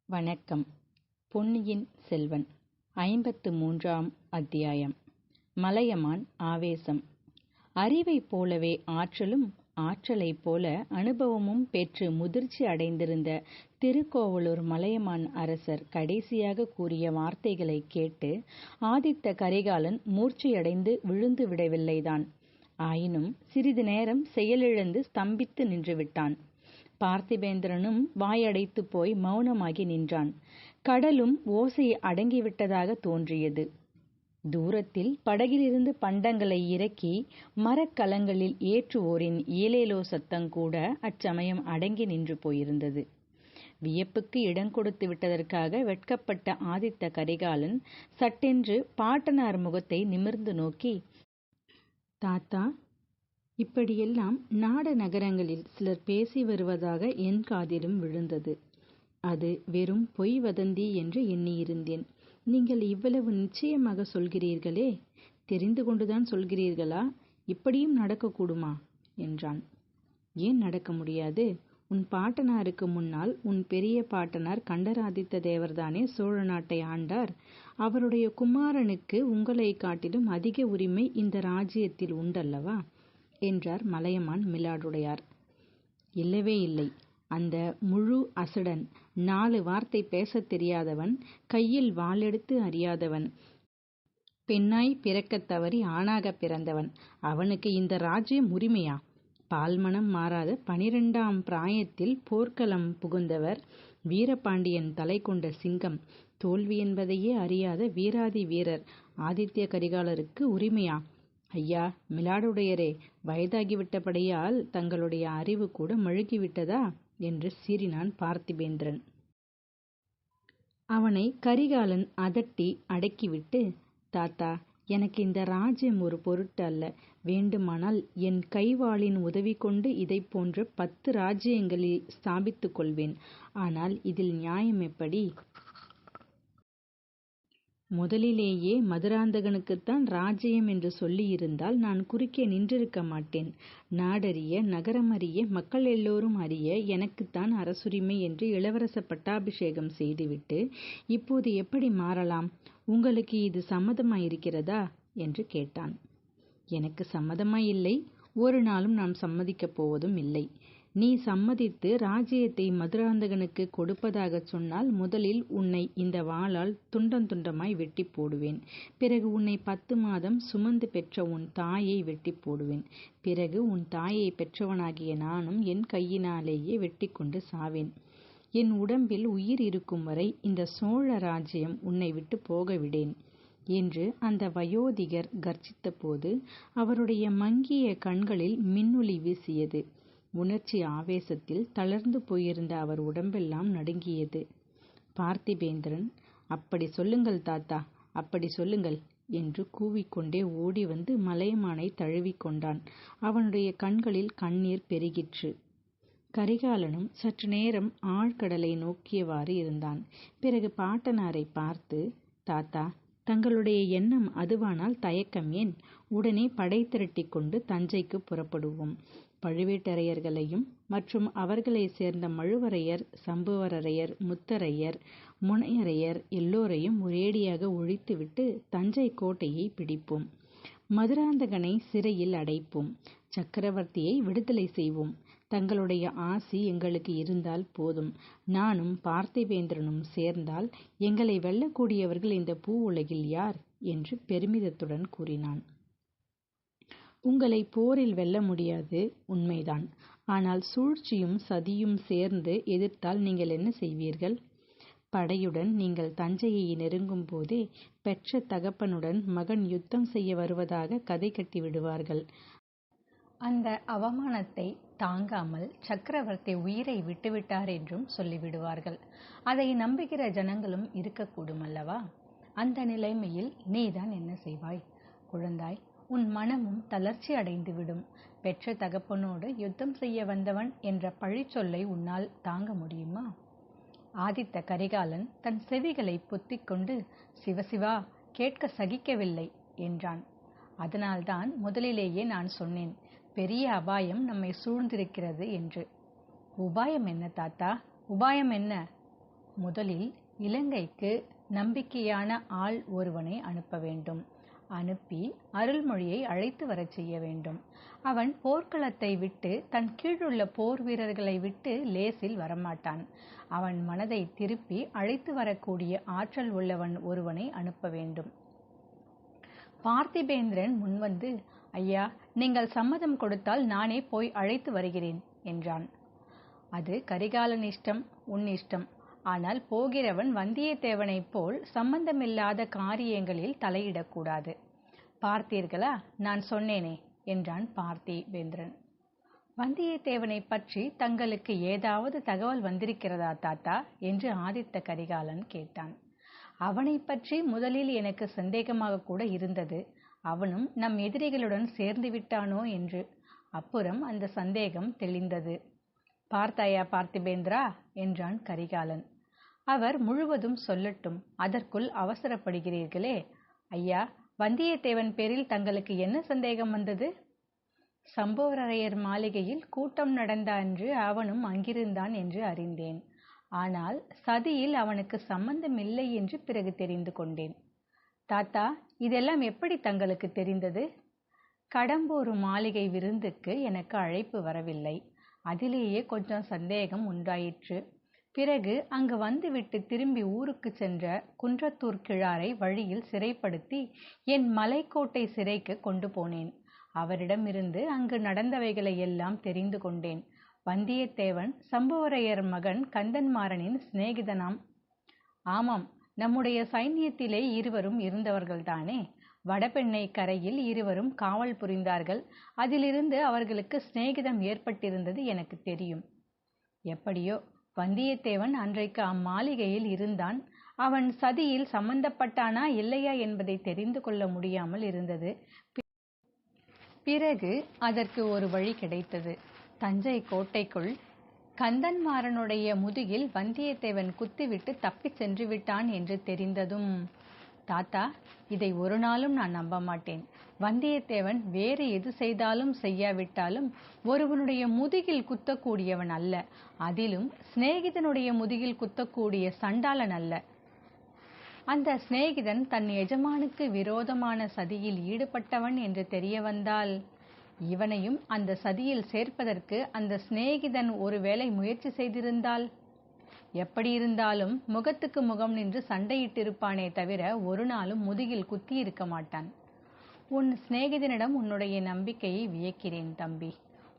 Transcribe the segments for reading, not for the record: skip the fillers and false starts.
வணக்கம். பொன்னியின் செல்வன் 53ஆம் அத்தியாயம். மலையமான் ஆவேசம். அறிவைப் போலவே ஆற்றலும், ஆற்றலைப் போல அனுபவமும் பெற்று முதிர்ச்சி அடைந்திருந்த திருக்கோவலூர் மலையமான் அரசர் கடைசியாக கூறிய வார்த்தைகளை கேட்டு ஆதித்த கரிகாலன் மூர்ச்சையடைந்து விழுந்து விடவில்லைதான். ஆயினும் சிறிது நேரம் செயலிழந்து ஸ்தம்பித்து நின்றுவிட்டான். பார்த்திபேந்திரனும் வாயடைத்து போய் மௌனமாகி நின்றான். கடலும் ஓசை அடங்கிவிட்டதாக தோன்றியது. தூரத்தில் படகிலிருந்து பண்டங்களை இறக்கி மரக்கலங்களில் ஏற்றுவோரின் ஏலேலோ சத்தங்கூட அச்சமயம் அடங்கி நின்று போயிருந்தது. வியப்புக்கு இடங்கொடுத்து விட்டதற்காக வெட்கப்பட்ட ஆதித்த கரிகாலன் சட்டென்று பாட்டனார் முகத்தை நிமிர்ந்து நோக்கி, தாத்தா, இப்படியெல்லாம் நாட நகரங்களில் சிலர் பேசி வருவதாக என் காதிலும் விழுந்தது. அது வெறும் பொய் வதந்தி என்று எண்ணியிருந்தேன். நீங்கள் இவ்வளவு நிச்சயமாக சொல்கிறீர்களே, தெரிந்து கொண்டுதான் சொல்கிறீர்களா? இப்படியும் நடக்கக்கூடுமா என்றான். ஏன் நடக்க முடியாது? உன் பாட்டனாருக்கு முன்னால் உன் பெரிய பாட்டனார் கண்டராதித்த தேவர்தானே சோழ நாட்டை ஆண்டார். அவருடைய குமாரனுக்கு உங்களை காட்டிலும் அதிக உரிமை இந்த ராஜ்யத்தில் உண்டல்லவா என்றார் மலையமான் மிலாடுடையார். இல்லவே இல்லை. அந்த முழு அசடன் 4 வார்த்தை பேசத் தெரியாதவன், கையில் வாளெடுத்து அறியாதவன், பெண்ணாய் பிறக்கத் தவறி ஆணாக பிறந்தவன். அவனுக்கு இந்த ராஜ்யம் உரிமையா? பால்மனம் மாறாத 12ஆம் பிராயத்தில் போர்க்களம் புகுந்தவர், வீரபாண்டியன் தலை கொண்ட சிங்கம், தோல்வி என்பதையே அறியாத வீராதி வீரர் ஆதித்ய கரிகாலருக்கு உரிமையா? ஐயா மிலாடுடையரே, வயதாகிவிட்டபடியால் தங்களுடைய அறிவு கூட மழுகிவிட்டதா என்று சீறினான் பார்த்திபேந்திரன். அவனை கரிகாலன் அதட்டி அடக்கிவிட்டு, தாத்தா, எனக்கு இந்த ராஜ்யம் ஒரு பொருட்டு அல்ல. வேண்டுமானால் என் கைவாளின் உதவி கொண்டு இதை போன்ற 10 ராஜ்யங்களை ஸ்தாபித்துக் கொள்வேன். ஆனால் இதில் நியாயம் எப்படி? முதலிலேயே மதுராந்தகனுக்குத்தான் ராஜ்யம் என்று சொல்லியிருந்தால் நான் குறுக்கே நின்றிருக்க மாட்டேன். நாடறிய, நகரமறிய, மக்கள் எல்லோரும் அறிய எனக்குத்தான் அரசுரிமை என்று இளவரச பட்டாபிஷேகம் செய்துவிட்டு இப்போது எப்படி மாறலாம்? உங்களுக்கு இது சம்மதமாயிருக்கிறதா என்று கேட்டான். எனக்கு சம்மதமாயில்லை. ஒரு நாளும் நான் சம்மதிக்கப் போவதும் இல்லை. நீ சம்மதித்து ராஜ்யத்தை மதுராந்தகனுக்கு கொடுப்பதாக சொன்னால் முதலில் உன்னை இந்த வாளால் துண்டமாய் வெட்டி போடுவேன். பிறகு உன்னை 10 மாதம் சுமந்து பெற்ற உன் தாயை வெட்டி போடுவேன். பிறகு உன் தாயை பெற்றவனாகிய நானும் என் கையினாலேயே வெட்டி கொண்டு சாவேன். என் உடம்பில் உயிர் இருக்கும் வரை இந்த சோழ ராஜ்யம் உன்னை விட்டு போக விடேன் என்று அந்த வயோதிகர் கர்ஜித்த போது அவருடைய மங்கிய கண்களில் மின்னொளி வீசியது. உணர்ச்சி ஆவேசத்தில் தளர்ந்து போயிருந்த அவர் உடம்பெல்லாம் நடுங்கியது. பார்த்திபேந்திரன், அப்படி சொல்லுங்கள் தாத்தா, அப்படி சொல்லுங்கள் என்று கூவிக்கொண்டே ஓடி வந்து மலையமானை தழுவிக்கொண்டான். அவனுடைய கண்களில் கண்ணீர் பெருகிற்று. கரிகாலனும் சற்று நேரம் ஆழ்கடலை நோக்கியவாறு இருந்தான். பிறகு பாட்டனாரை பார்த்து, தாத்தா, தங்களுடைய எண்ணம் அதுவானால் தயக்கம் ஏன்? உடனே படை திரட்டி கொண்டு தஞ்சைக்கு புறப்படுவோம். பழுவேட்டரையர்களையும் மற்றும் அவர்களை சேர்ந்த மழுவரையர், சம்புவரையர், முத்தரையர், முனையரையர் எல்லோரையும் ஒரேடியாக ஒழித்துவிட்டு தஞ்சை கோட்டையை பிடிப்போம். மதுராந்தகனை சிறையில் அடைப்போம். சக்கரவர்த்தியை விடுதலை செய்வோம். தங்களுடைய ஆசி எங்களுக்கு இருந்தால் போதும். நானும் பார்த்திபேந்திரனும் சேர்ந்தால் எங்களை வெல்லக்கூடியவர்கள் இந்த பூ உலகில் யார் என்று பெருமிதத்துடன் கூறினான். உங்களை போரில் வெல்ல முடியாது, உண்மைதான். ஆனால் சூழ்ச்சியும் சதியும் சேர்ந்து எதிர்த்தால் நீங்கள் என்ன செய்வீர்கள்? படையுடன் நீங்கள் தஞ்சையை நெருங்கும் போதே பெற்ற தகப்பனுடன் மகன் யுத்தம் செய்ய வருவதாக கதை கட்டி விடுவார்கள். அந்த அவமானத்தை தாங்காமல் சக்கரவர்த்தி உயிரை விட்டுவிட்டார் என்றும் சொல்லிவிடுவார்கள். அதை நம்புகிற ஜனங்களும் இருக்கக்கூடும் அல்லவா? அந்த நிலைமையில் நீதான் என்ன செய்வாய்? குழந்தாய், உன் மனமும் தளர்ச்சி அடைந்துவிடும். பெற்ற தகப்பனோடு யுத்தம் செய்ய வந்தவன் என்ற பழிச்சொல்லை உன்னால் தாங்க முடியுமா? ஆதித்த கரிகாலன் தன் செவிகளை பொத்திக்கொண்டு, சிவசிவா, கேட்க சகிக்கவில்லை என்றான். அதனால்தான் முதலிலேயே நான் சொன்னேன், பெரிய அபாயம் நம்மை சூழ்ந்திருக்கிறது என்று. உபாயம் என்ன தாத்தா? உபாயம் என்ன? முதலில் இலங்கைக்கு நம்பிக்கையான ஆள் ஒருவனை அனுப்ப வேண்டும். அனுப்பி அருள்மொழியை அழைத்து வரச் செய்ய வேண்டும். அவன் போர்க்களத்தை விட்டு தன் கீழுள்ள போர் வீரர்களை விட்டு லேசில் வரமாட்டான். அவன் மனதை திருப்பி அழைத்து வரக்கூடிய ஆற்றல் உள்ளவன் ஒருவனை அனுப்ப வேண்டும். பார்த்திபேந்திரன் முன்வந்து, ஐயா, நீங்கள் சம்மதம் கொடுத்தால் நானே போய் அழைத்து வருகிறேன் என்றான். அது கரிகாலன் இஷ்டம், உன் இஷ்டம். ஆனால் போகிறவன் வந்தியத்தேவனைப் போல் சம்பந்தமில்லாத காரியங்களில் தலையிடக்கூடாது. பார்த்தீர்களா, நான் சொன்னேனே என்றான் பார்த்திபேந்திரன். வந்தியத்தேவனை பற்றி தங்களுக்கு ஏதாவது தகவல் வந்திருக்கிறதா தாத்தா என்று ஆதித்த கரிகாலன் கேட்டான். அவனை பற்றி முதலில் எனக்கு சந்தேகமாக கூட இருந்தது. அவனும் நம் எதிரிகளுடன் சேர்ந்து விட்டானோ என்று. அப்புறம் அந்த சந்தேகம் தெளிந்தது. பார்த்தாயா பார்த்திபேந்திரா என்றான் கரிகாலன். அவர் முழுவதும் சொல்லட்டும், அதற்குள் அவசரப்படுகிறீர்களே. ஐயா, வந்தியத்தேவன் பேரில் தங்களுக்கு என்ன சந்தேகம் வந்தது? சம்புவரையர் மாளிகையில் கூட்டம் நடந்த அன்று அவனும் அங்கிருந்தான் என்று அறிந்தேன். ஆனால் சதியில் அவனுக்கு சம்பந்தம் இல்லை என்று பிறகு தெரிந்து கொண்டேன். தாத்தா, இதெல்லாம் எப்படி தங்களுக்கு தெரிந்தது? கடம்பூர் மாளிகை விருந்துக்கு எனக்கு அழைப்பு வரவில்லை. அதிலேயே கொஞ்சம் சந்தேகம் உண்டாயிற்று. பிறகு அங்கு வந்துவிட்டு திரும்பி ஊருக்கு சென்ற குன்றத்தூர் கிழாரை வழியில் சிறைப்படுத்தி என் மலைக்கோட்டை சிறைக்கு கொண்டு போனேன். அவரிடமிருந்து அங்கு நடந்தவைகளை எல்லாம் தெரிந்து கொண்டேன். வந்தியத்தேவன் சம்புவரையர் மகன் கந்தன்மாறனின் சிநேகிதனாம். ஆமாம், நம்முடைய சைன்யத்திலே இருவரும் இருந்தவர்கள்தானே. வடபெண்ணை கரையில் இருவரும் காவல் புரிந்தார்கள். அதிலிருந்து அவர்களுக்கு சிநேகிதம் ஏற்பட்டிருந்தது எனக்கு தெரியும். எப்படியோ வந்தியத்தேவன் அன்றைக்கு அம்மாளிகையில் இருந்தான். அவன் சதியில் சம்பந்தப்பட்டானா இல்லையா என்பதை தெரிந்து கொள்ள முடியாமல் இருந்தது. பிறகு அதற்கு ஒரு வழி கிடைத்தது. தஞ்சை கோட்டைக்குள் கந்தன்மாறனுடைய முதுகில் வந்தியத்தேவன் குத்திவிட்டு தப்பிச் சென்று விட்டான் என்று தெரிந்ததும், தாத்தா, இதை ஒரு நாளும் நான் நம்ப மாட்டேன். வந்தியத்தேவன் வேறு எது செய்தாலும் செய்யாவிட்டாலும் ஒருவனுடைய முதுகில் குத்தக்கூடியவன் அல்ல. அதிலும் சிநேகிதனுடைய முதுகில் குத்தக்கூடிய சண்டாளன் அல்ல. அந்த சிநேகிதன் தன் எஜமானுக்கு விரோதமான சதியில் ஈடுபட்டவன் என்று தெரிய வந்தால், இவனையும் அந்த சதியில் சேர்ப்பதற்கு அந்த சிநேகிதன் ஒருவேளை முயற்சி செய்திருந்தால், எப்படி இருந்தாலும் முகத்துக்கு முகம் நின்று சண்டையிட்டிருப்பானே தவிர ஒரு நாளும் முதுகில் குத்தியிருக்க மாட்டான். உன் சிநேகிதனிடம் உன்னுடைய நம்பிக்கையை வியக்கிறேன் தம்பி.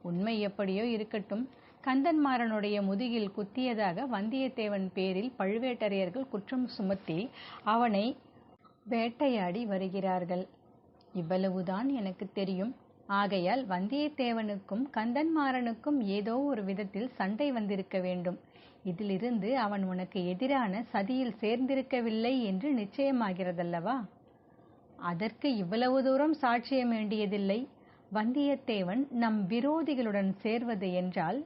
உண்மை எப்படியோ இருக்கட்டும். கந்தன்மாறனுடைய முதுகில் குத்தியதாக வந்தியத்தேவன் பேரில் பழுவேட்டரையர்கள் குற்றம் சுமத்தி அவனை வேட்டையாடி வருகிறார்கள். இவ்வளவுதான் எனக்கு தெரியும். ஆகையால் வந்தியத்தேவனுக்கும் கந்தன்மாறனுக்கும் ஏதோ ஒரு விதத்தில் சண்டை வந்திருக்க வேண்டும். இதிலிருந்து அவன் உனக்கு எதிரான சதியில் சேர்ந்திருக்கவில்லை என்று நிச்சயமாகிறதல்லவா? அதற்கு இவ்வளவு தூரம் சாட்சியம் வேண்டியதில்லை. வந்தியத்தேவன் நம் விரோதிகளுடன் சேர்வது என்றால்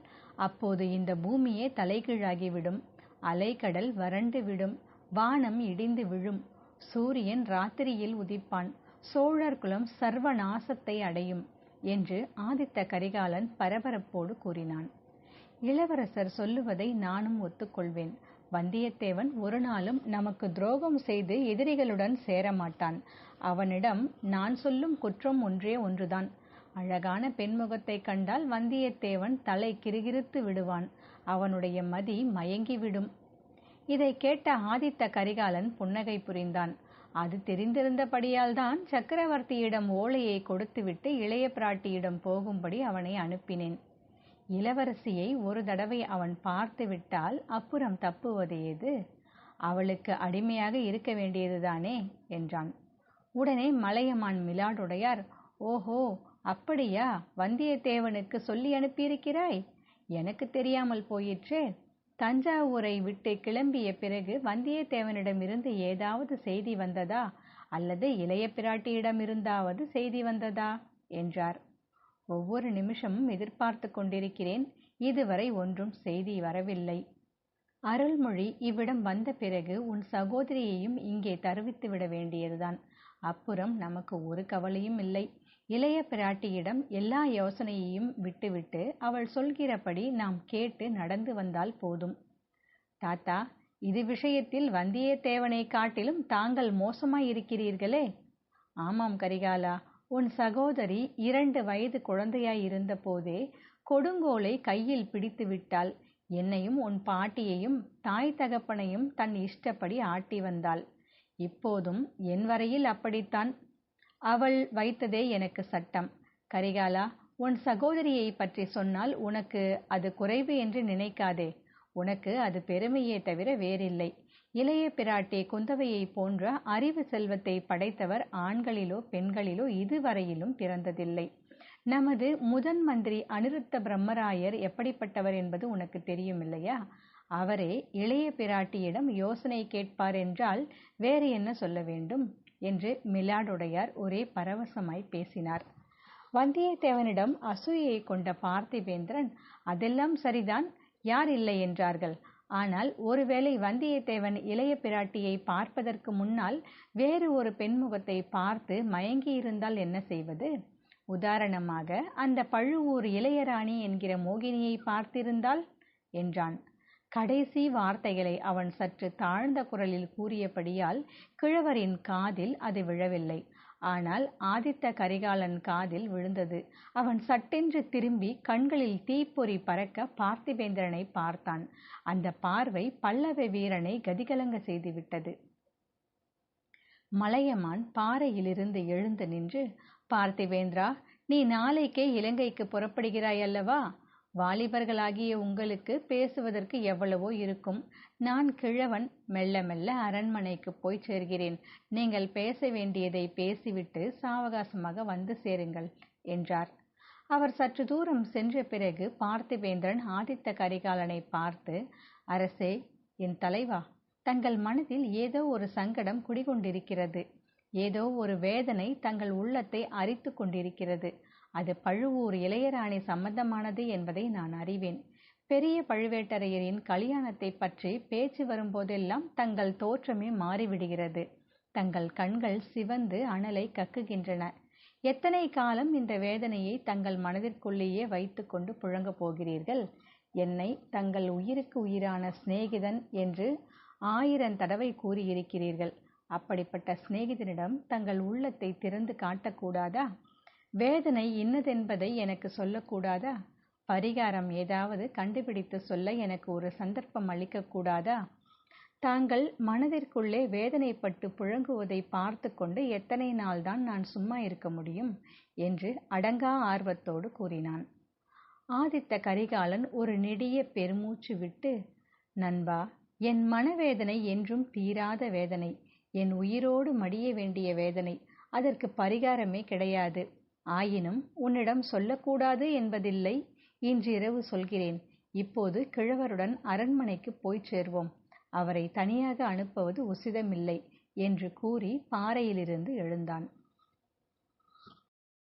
அப்போது இந்த பூமியே தலைகீழாகிவிடும். அலைக்கடல் வறண்டு விடும். வானம் இடிந்து விழும். சூரியன் ராத்திரியில் உதிப்பான். சோழர் குலம் சர்வநாசத்தை அடையும் என்று ஆதித்த கரிகாலன் பரபரப்போடு கூறினான். இளவரசர் சொல்லுவதை நானும் ஒத்துக்கொள்வேன். வந்தியத்தேவன் ஒரு நாளும் நமக்கு துரோகம் செய்து எதிரிகளுடன் சேரமாட்டான். அவனிடம் நான் சொல்லும் குற்றம் ஒன்றே ஒன்றுதான். அழகான பெண்முகத்தை கண்டால் வந்தியத்தேவன் தலை கிறுகிறுத்து விடுவான். அவனுடைய மதி மயங்கிவிடும். இதை கேட்ட ஆதித்த கரிகாலன் புன்னகை புரிந்தான். அது தெரிந்திருந்தபடியால் தான் சக்கரவர்த்தியிடம் ஓலையை கொடுத்துவிட்டு இளைய பிராட்டியிடம் போகும்படி அவனை அனுப்பினேன். இளவரசியை ஒரு தடவை அவன் பார்த்து விட்டால் அப்புறம் தப்புவது ஏது? அவளுக்கு அடிமையாக இருக்க வேண்டியதுதானே என்றான். உடனே மலையமான் மிலாடுடையார், ஓஹோ, அப்படியா? வந்தியத்தேவனுக்கு சொல்லி அனுப்பியிருக்கிறாய்? எனக்கு தெரியாமல் போயிற்றே. தஞ்சாவூரை விட்டு கிளம்பிய பிறகு வந்தியத்தேவனிடமிருந்து ஏதாவது செய்தி வந்ததா? அல்லது இளைய பிராட்டியிடமிருந்தாவது செய்தி வந்ததா என்றார். ஒவ்வொரு நிமிஷமும் எதிர்பார்த்து கொண்டிருக்கிறேன். இதுவரை ஒன்றும் செய்தி வரவில்லை. அருள்மொழி இவ்விடம் வந்த பிறகு உன் சகோதரியையும் இங்கே தருவித்து விட வேண்டியதுதான். அப்புறம் நமக்கு ஒரு கவலையும் இல்லை. இளைய பிராட்டியிடம் எல்லா யோசனையையும் விட்டுவிட்டு அவள் சொல்கிறபடி நாம் கேட்டு நடந்து வந்தால் போதும். தாத்தா, இது விஷயத்தில் வந்தியத்தேவனை காட்டிலும் தாங்கள் மோசமாயிருக்கிறீர்களே. ஆமாம் கரிகாலா, உன் சகோதரி 2 வயது குழந்தையாயிருந்த போதே கொடுங்கோலை கையில் பிடித்து விட்டாள். என்னையும் உன் பாட்டியையும் தாய் தகப்பனையும் தன் இஷ்டப்படி ஆட்டி வந்தாள். இப்போதும் என் வரையில் அப்படித்தான். அவள் வைத்ததே எனக்கு சட்டம். கரிகாலா, உன் சகோதரியை பற்றி சொன்னால் உனக்கு அது குறைவு என்று நினைக்காதே. உனக்கு அது பெருமையே தவிர வேறில்லை. இளைய பிராட்டி குந்தவையை போன்ற அறிவு செல்வத்தை படைத்தவர் ஆண்களிலோ பெண்களிலோ இதுவரையிலும் பிறந்ததில்லை. நமது முதன் மந்திரி அனிருத்த பிரம்மராயர் எப்படிப்பட்டவர் என்பது உனக்கு தெரியும் இல்லையா? அவரே இளைய பிராட்டியிடம் யோசனை கேட்பார் என்றால் வேறு என்ன சொல்ல வேண்டும் என்று மிலாடுடையார் ஒரே பரவசமாய் பேசினார். வந்தியத்தேவனிடம் அசூயை கொண்ட பார்த்திபேந்திரன், அதெல்லாம் சரிதான், யார் இல்லை என்றார்கள். ஆனால் ஒருவேளை வந்தியத்தேவன் இளைய பிராட்டியை பார்ப்பதற்கு முன்னால் வேறு ஒரு பெண்முகத்தை பார்த்து மயங்கியிருந்தால் என்ன செய்வது? உதாரணமாக அந்த பழுவூர் இளையராணி என்கிற மோகினியை பார்த்திருந்தால் என்றான். கடைசி வார்த்தைகளை அவன் சற்று தாழ்ந்த குரலில் கூறியபடியால் கிழவரின் காதில் அது விழவில்லை. ஆனால் ஆதித்த கரிகாலன் காதில் விழுந்தது. அவன் சட்டென்று திரும்பி கண்களில் தீப்பொறி பறக்க பார்த்திபேந்திரனை பார்த்தான். அந்த பார்வை பல்லவ வீரனை கதிகலங்க செய்துவிட்டது. மலையமான் பாறையிலிருந்து எழுந்து நின்று, பார்த்திபேந்திரா, நீ நாளைக்கே இலங்கைக்கு புறப்படுகிறாய் அல்லவா? வாலிபர்களாகிய உங்களுக்கு பேசுவதற்கு எவ்வளவோ இருக்கும். நான் கிழவன், மெல்ல மெல்ல அரண்மனைக்கு போய் சேர்கிறேன். நீங்கள் பேச வேண்டியதை பேசிவிட்டு சாவகாசமாக வந்து சேருங்கள் என்றார். அவர் சற்று தூரம் சென்ற பிறகு பார்த்திபேந்திரன் ஆதித்த கரிகாலனை பார்த்து, அரசே, என் தலைவா, தங்கள் மனதில் ஏதோ ஒரு சங்கடம் குடிகொண்டிருக்கிறது. ஏதோ ஒரு வேதனை தங்கள் உள்ளத்தை அரித்து கொண்டிருக்கிறது. அது பழுவூர் இளையராணி சம்பந்தமானது என்பதை நான் அறிவேன். பெரிய பழுவேட்டரையரின் கல்யாணத்தை பற்றி பேச்சு வரும்போதெல்லாம் தங்கள் தோற்றமே மாறிவிடுகிறது. தங்கள் கண்கள் சிவந்து அனலை கக்குகின்றன. எத்தனை காலம் இந்த வேதனையை தங்கள் மனதிற்குள்ளேயே வைத்து கொண்டு புழங்கப் போகிறீர்கள்? என்னை தங்கள் உயிருக்கு உயிரான சிநேகிதன் என்று 1000 தடவை கூறியிருக்கிறீர்கள். அப்படிப்பட்ட சிநேகிதனிடம் தங்கள் உள்ளத்தை திறந்து காட்டக்கூடாதா? வேதனை இன்னதென்பதை எனக்கு சொல்லக்கூடாதா? பரிகாரம் ஏதாவது கண்டுபிடித்து சொல்ல எனக்கு ஒரு சந்தர்ப்பம் அளிக்கக்கூடாதா? தாங்கள் மனதிற்குள்ளே வேதனைப்பட்டு புழங்குவதை பார்த்து கொண்டு எத்தனை நாள்தான் நான் சும்மா இருக்க முடியும் என்று அடங்கா ஆர்வத்தோடு கூறினான். ஆதித்த கரிகாலன் ஒரு நெடிய பெருமூச்சு விட்டு, நண்பா, என் மனவேதனை என்றும் தீராத வேதனை. என் உயிரோடு மடிய வேண்டிய வேதனை. அதற்கு பரிகாரமே கிடையாது. ஆயினும் உன்னிடம் சொல்லக்கூடாது என்பதில்லை. இன்றிரவு சொல்கிறேன். இப்போது கிழவருடன் அரண்மனைக்கு போய்ச் சேர்வோம். அவரை தனியாக அனுப்புவது உசிதமில்லை என்று கூறி பாறையிலிருந்து எழுந்தான்.